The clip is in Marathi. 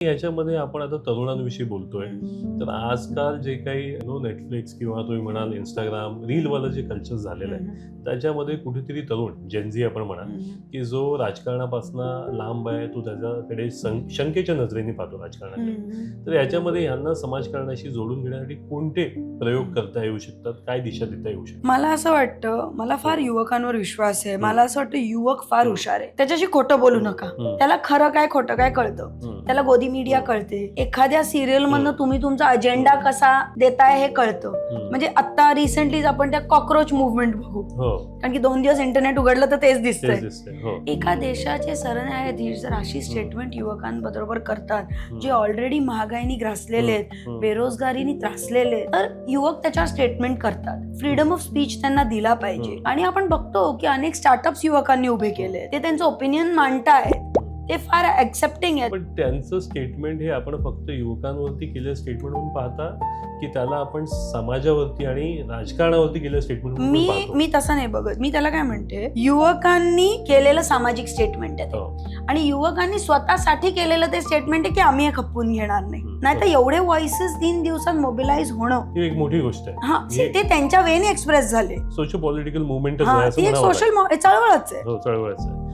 याच्यामध्ये आपण आता तरुणांविषयी बोलतोय, तर आजकाल जे काही नेटफ्लिक्स किंवा तुम्ही म्हणाल इंस्टाग्राम रीलवालं जे कल्चर झालेलं आहे, त्याच्यामध्ये कुठेतरी तरुण जेनझी आपण म्हणा, की जो राजकारणापासून लांब आहे, तो त्याच्याकडे शंकेच्या नजरेने पाहतो राजकारणाकडे. तर याच्यामध्ये यांना समाजकारणाशी जोडून घेण्यासाठी कोणते प्रयोग करता येऊ शकतात, काय दिशा देता येऊ शकतात? मला असं वाटतं, मला फार युवकांवर विश्वास आहे. मला असं वाटतं युवक फार हुशार आहे. त्याच्याशी खोटं बोलू नका. त्याला खरं काय खोटं काय कळतं. त्याला गोदी मीडिया कळते. एखाद्या सिरियल मधनं तुम्ही तुमचा अजेंडा कसा देताय हे कळतं. म्हणजे आता रिसेंटलीच आपण त्या कॉक्रोच मुव्हमेंट बघू, कारण की 2 दिवस इंटरनेट उघडलं तर तेच दिसतंय. एका देशाचे सरन्यायाधीश जर अशी स्टेटमेंट युवकांबरोबर करतात, जे ऑलरेडी महागाईने ग्रासलेले आहेत, बेरोजगारीने त्रासलेले, तर युवक त्याच्यावर स्टेटमेंट करतात. फ्रीडम ऑफ स्पीच त्यांना दिला पाहिजे. आणि आपण बघतो की अनेक स्टार्टअप्स युवकांनी उभे केले, ते त्यांचं ओपिनियन मांडतायत, ते फार ऍक्सेप्टिंग आहे. पण त्यांचं स्टेटमेंट हे आपण फक्त युवकांवरती केलेलं स्टेटमेंट म्हणून पाहता, की त्याला आपण समाजावरती आणि राजकारणावरती केलेलं स्टेटमेंट म्हणून पाहतो? मी तसं नाही बघत. मी त्याला काय म्हणते, युवकांनी केलेलं सामाजिक स्टेटमेंट आहे ते. आणि युवकांनी स्वतःसाठी केलेलं ते स्टेटमेंट आहे की आम्ही हे खपवून घेणार नाही. नाहीतर एवढे व्हॉइसेस 3 दिवसात मोबिलाइज होणं ही एक मोठी गोष्ट आहे. हा, ते त्यांच्या वेने एक्सप्रेस झाले. सोशल पॉलिटिकल मुवमेंट ती एक सोशल चळवळच आहे. चळवळच आहे.